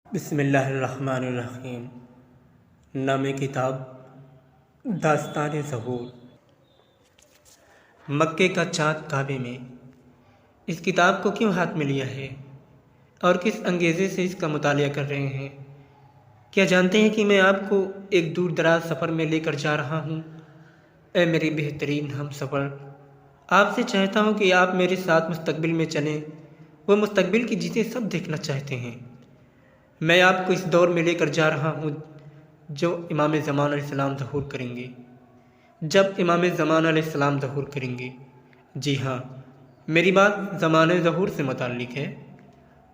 बिस्मिल्लाहिर्रहमानिर्रहीम। नाम किताब दास्तान ज़हूर। मक्के का चाँद काबे में। इस किताब को क्यों हाथ में लिया है और किस अंगेज़े से इसका मुतालिया कर रहे हैं? क्या जानते हैं कि मैं आपको एक दूर दराज सफ़र में लेकर जा रहा हूँ? ऐ मेरे बेहतरीन हम सफ़र, आपसे चाहता हूँ कि आप मेरे साथ मुस्तकबिल में चलें, वो मुस्तकबिल की जिसे सब देखना चाहते हैं। मैं आपको इस दौर में लेकर जा रहा हूँ जो इमाम ज़मान अलैहिस्सलाम ज़हूर करेंगे, जब इमाम ज़मान अलैहिस्सलाम ज़हूर करेंगे। जी हाँ, मेरी बात ज़माने ज़हूर से मुताल्लिक़ है।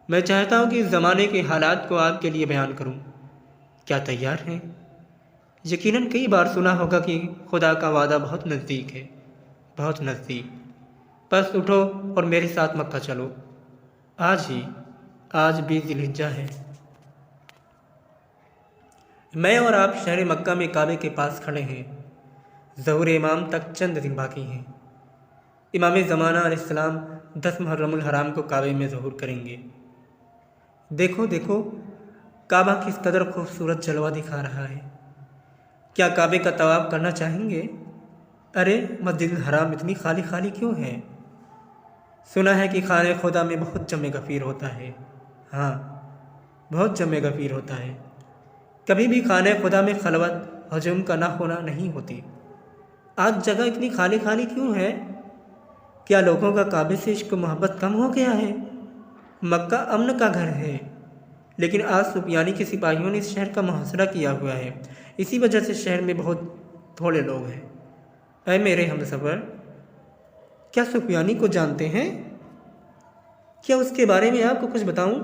मैं चाहता हूँ कि इस ज़माने के हालात को आपके लिए बयान करूँ। क्या तैयार हैं? यकीनन कई बार सुना होगा कि खुदा का वादा बहुत नज़दीक है, बहुत नज़दीक। बस उठो और मेरे साथ मक्का चलो। आज 20 ज़िलहिज्जा है। मैं और आप शहर मक्का में काबे के पास खड़े हैं। ज़हूर इमाम तक चंद दिन बाकी हैं। इमाम ज़माना अलैहिस्सलाम 10 मुहर्रमुल हराम को काबे में ज़हूर करेंगे। देखो देखो, काबा किस कदर खूबसूरत जलवा दिखा रहा है। क्या काबे का तवाफ़ करना चाहेंगे? अरे मस्जिद हराम इतनी खाली खाली क्यों है? सुना है कि खाने खुदा में बहुत जमे गफ़ीर होता है। हाँ, बहुत जमे गफ़ीर होता है। कभी भी खाने खुदा में खलवत हजूम का ना होना नहीं होती। आज जगह इतनी खाली खाली क्यों है? क्या लोगों का काबे से इश्क मोहब्बत कम हो गया है? मक्का अमन का घर है, लेकिन आज सुफियानी के सिपाहियों ने इस शहर का मुहासरा किया हुआ है। इसी वजह से शहर में बहुत थोड़े लोग हैं। ऐ मेरे हमसफ़र, क्या सुफियानी को जानते हैं? क्या उसके बारे में आपको कुछ बताऊं?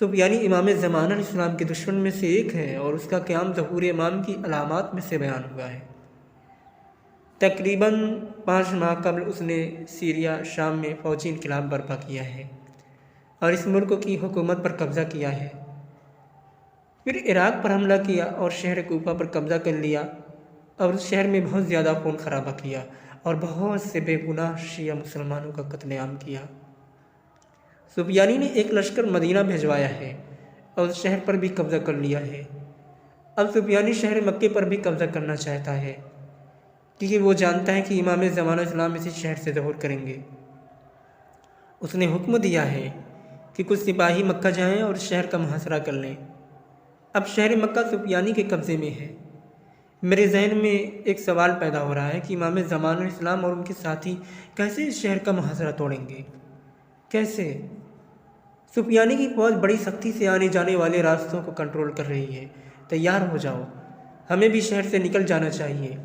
सुफियानी इमाम ज़मान अलैहिस्सलाम के दुश्मन में से एक है और उसका क़याम ज़हूर इमाम की अलामात में से बयान हुआ है। तकरीबन 5 माह कबल उसने सीरिया शाम में फ़ौजी इनक़िलाब बर्पा किया है और इस मुल्क की हुकूमत पर कब्ज़ा किया है। फिर इराक़ पर हमला किया और शहर कूफा पर कब्ज़ा कर लिया और उस शहर में बहुत ज़्यादा खून खराबा किया और बहुत से बेगुनाह शिया मुसलमानों का कत्लेआम किया। सुफियानी ने एक लश्कर मदीना भिजवाया है और उस शहर पर भी कब्ज़ा कर लिया है। अब सुफियानी शहर मक्के पर भी कब्ज़ा करना चाहता है, क्योंकि वो जानता है कि इमाम ज़मान इस्लाम इसी शहर से ज़हूर करेंगे। उसने हुक्म दिया है कि कुछ सिपाही मक्का जाएं और शहर का मुहासरा कर लें। अब शहर मक्का सुफियानी के कब्ज़े में है। मेरे जहन में एक सवाल पैदा हो रहा है कि इमाम ज़मान इस्लाम और उनके साथी कैसे इस शहर का मुहासरा तोड़ेंगे? कैसे? सुफियानी की फ़ौज बड़ी सख्ती से आने जाने वाले रास्तों को कंट्रोल कर रही है। तैयार हो जाओ, हमें भी शहर से निकल जाना चाहिए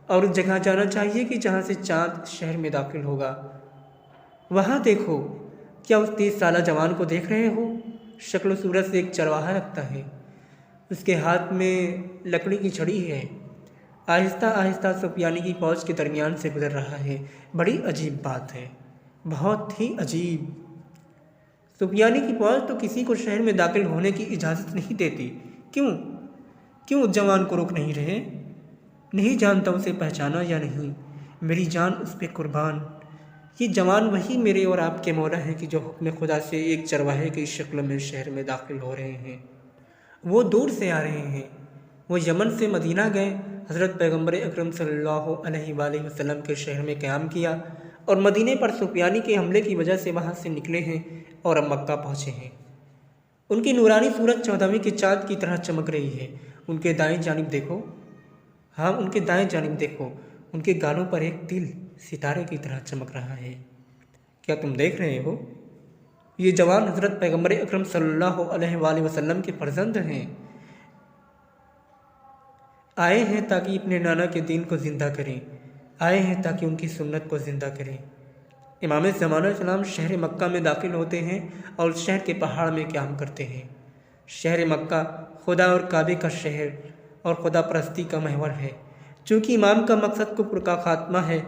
और उस जगह जाना चाहिए कि जहाँ से चाँद शहर में दाखिल होगा। वहाँ देखो, क्या उस 30 साला जवान को देख रहे हो? शक्ल सूरत से एक चरवाहा लगता है। उसके हाथ में लकड़ी की छड़ी है। आहिस्ता आहिस्ता सुफियानी की फ़ौज के दरमियान से गुजर रहा है। बड़ी अजीब बात है, बहुत ही अजीब। सुफियानी की फ़ौज तो किसी को शहर में दाखिल होने की इजाज़त नहीं देती। क्यों उस जवान को रोक नहीं रहे? नहीं जानता उसे पहचाना या नहीं। मेरी जान उस पे कुर्बान। ये जवान वही मेरे और आपके मौला हैं कि जो हुक्म खुदा से एक चरवाहे की शक्ल में शहर में दाखिल हो रहे हैं। वो दूर से आ रहे हैं। वो यमन से मदीना गए, हज़रत पैगम्बर अकरम सल्लल्लाहु अलैहि वसल्लम के शहर में क़याम किया और मदीने पर सुफियानी के हमले की वजह से वहाँ से निकले हैं और अब मक्का पहुँचे हैं। उनकी नूरानी सूरत 14वीं के चाँद की तरह चमक रही है। उनके दाएं जानिब देखो, हाँ उनके दाएं जानिब देखो, उनके गालों पर एक तिल सितारे की तरह चमक रहा है। क्या तुम देख रहे हो? ये जवान हज़रत पैगम्बर अकरम सल्लल्लाहु अलैहि वसल्लम के फर्जंद हैं। आए हैं ताकि अपने नाना के दीन को ज़िंदा करें, आए हैं ताकि उनकी सुन्नत को ज़िंदा करें। इमाम ज़मान अलैहिस्सलाम शहर मक्का में दाखिल होते हैं और शहर के पहाड़ में क़याम करते हैं। शहर मक्का खुदा और काबे का शहर और खुदा परस्ती का महवर है। चूँकि इमाम का मकसद कुफ्र का ख़ात्मा है,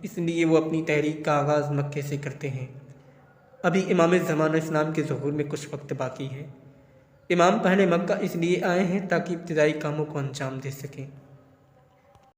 इसलिए वो अपनी तहरीक का आगाज़ मक्के से करते हैं। अभी इमाम ज़मान इस्लाम के ज़हूर में कुछ वक्त बाकी है। इमाम पहले मक्का इसलिए आए हैं ताकि इब्तिदाई कामों को अंजाम दे सकें।